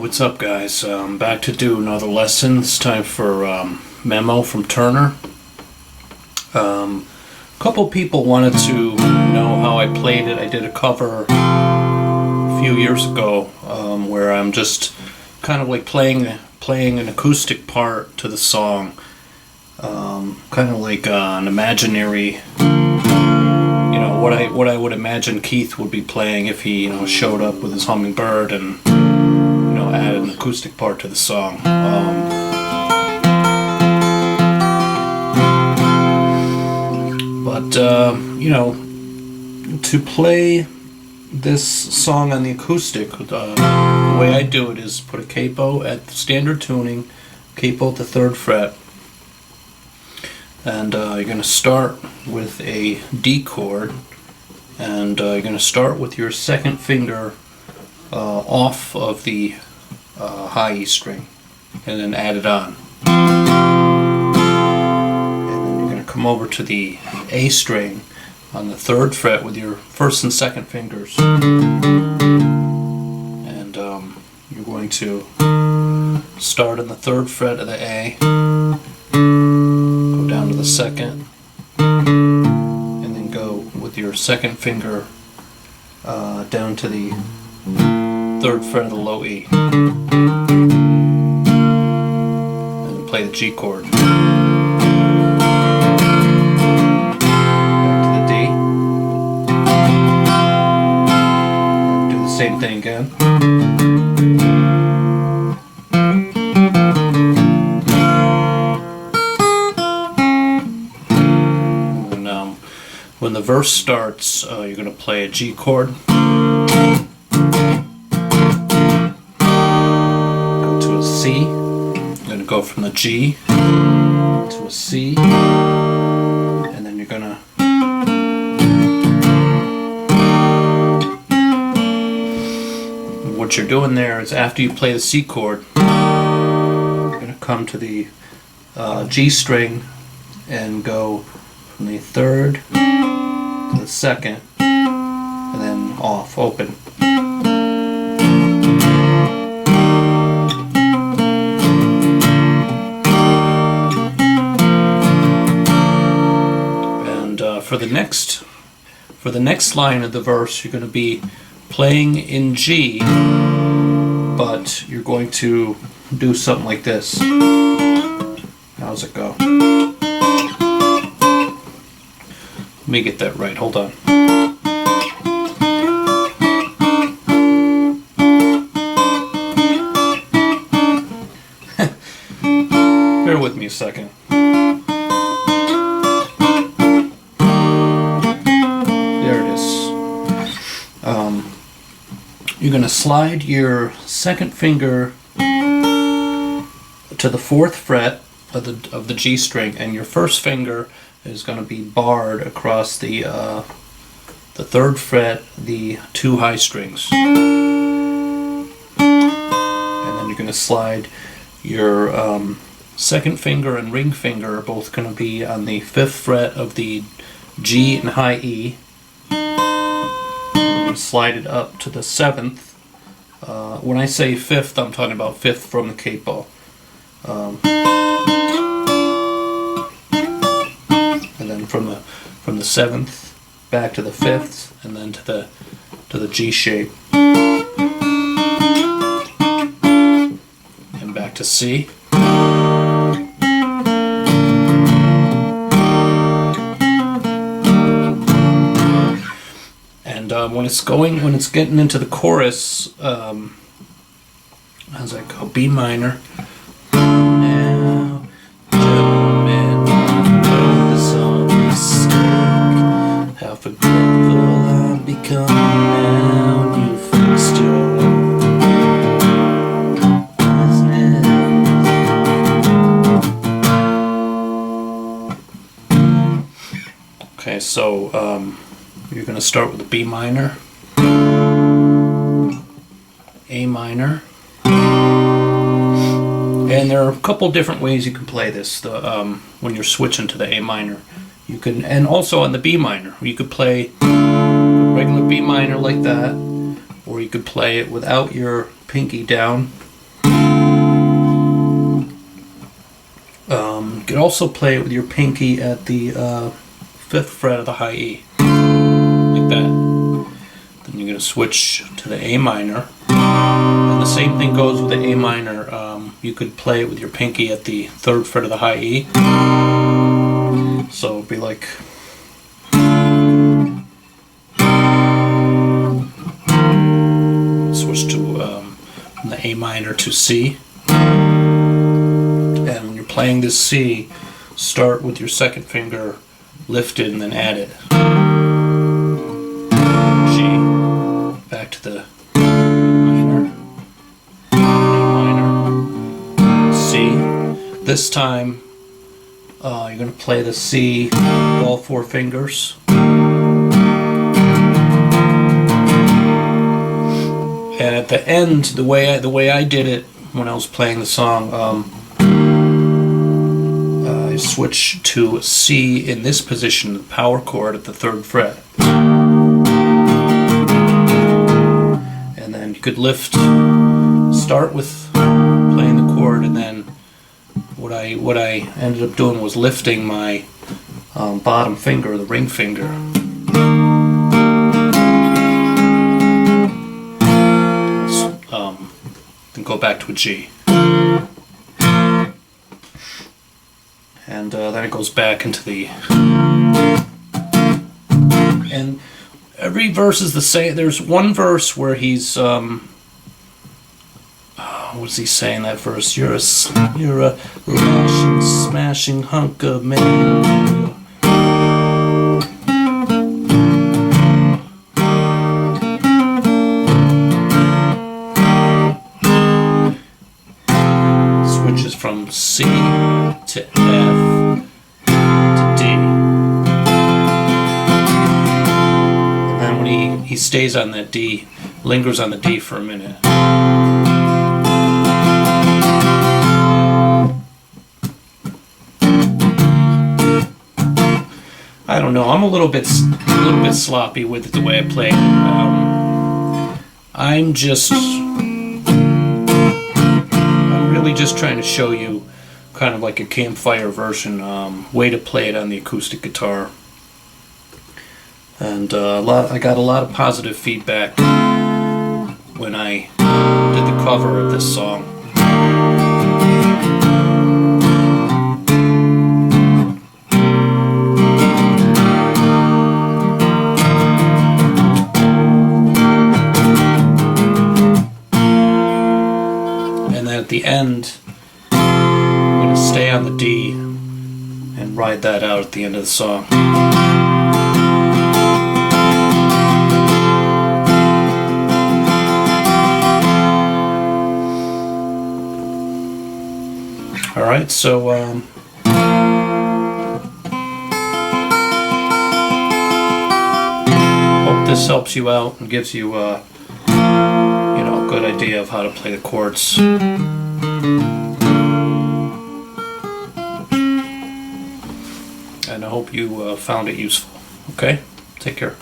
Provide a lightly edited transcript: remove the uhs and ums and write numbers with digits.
What's up, guys? Back to do another lesson. It's time for Memo from Turner. A couple people wanted to know how I played it. I did a cover a few years ago where I'm just kind of like playing an acoustic part to the song, kind of like an imaginary, what I would imagine Keith would be playing if he showed up with his hummingbird and added an acoustic part to the song. To play this song on the acoustic, the way I do it is put a capo at the standard tuning, capo at the 3rd fret, and you're going to start with a D chord, and you're going to start with your 2nd finger off of the high E string, and then add it on. And then you're going to come over to the A string on the 3rd fret with your 1st and 2nd fingers, and you're going to start on the 3rd fret of the A, go down to the 2nd, and then go with your 2nd finger down to the 3rd fret of the low E, and then play the G chord. Same thing again. And when the verse starts, you're going to play a G chord. Go to a C. You're going to go from the G to a C. And then you're going to what you're doing there is after you play the C chord, you're going to come to the G string and go from the 3rd to the 2nd, and then off, open. And for the next line of the verse, you're going to be playing in G, but you're going to do something like this. How's it go? Let me get that right, hold on. Bear with me a second. You're going to slide your 2nd finger to the 4th fret of the G string, and your 1st finger is going to be barred across the 3rd fret, the 2 high strings. And then you're going to slide your 2nd finger and ring finger are both going to be on the 5th fret of the G and high E. Slide it up to the 7th. When I say 5th, I'm talking about 5th from the capo. And then from the 7th back to the 5th, and then to the G shape, and back to C. When it's getting into the chorus, how's that go? B minor. Now, gentlemen, know this all mistake. How forgetful I've become now. You fixed your business. Okay, so you're going to start with a B minor, A minor, and there are a couple different ways you can play this. When you're switching to the A minor, you can, and also on the B minor, you could play regular B minor like that, or you could play it without your pinky down You could also play it with your pinky at the 5th fret of the high E, like that. Then you're going to switch to the A minor. And the same thing goes with the A minor. You could play it with your pinky at the 3rd fret of the high E. So it'd be like... Switch to from the A minor to C. And when you're playing this C, start with your 2nd finger lifted and then add it. G, back to the minor, A minor, C. This time you're going to play the C with all 4 fingers. And at the end, the way I did it when I was playing the song, I switched to C in this position, the power chord at the 3rd fret. And then you could start with playing the chord, and then what I ended up doing was lifting my bottom finger, the ring finger. Then go back to a G. And then it goes back into the... And every verse is the same. There's one verse where he's... what's he saying that verse? You're a lashing, smashing hunk of man. Switches from C to F to D. And then when he stays on that D, lingers on the D for a minute. I don't know. I'm a little bit sloppy with it, the way I play it. I'm really just trying to show you kind of like a campfire version, way to play it on the acoustic guitar. And I got a lot of positive feedback when I did the cover of this song. At the end, I'm going to stay on the D and ride that out at the end of the song. Alright, so hope this helps you out and gives you a good idea of how to play the chords. And I hope you found it useful. Okay? Take care.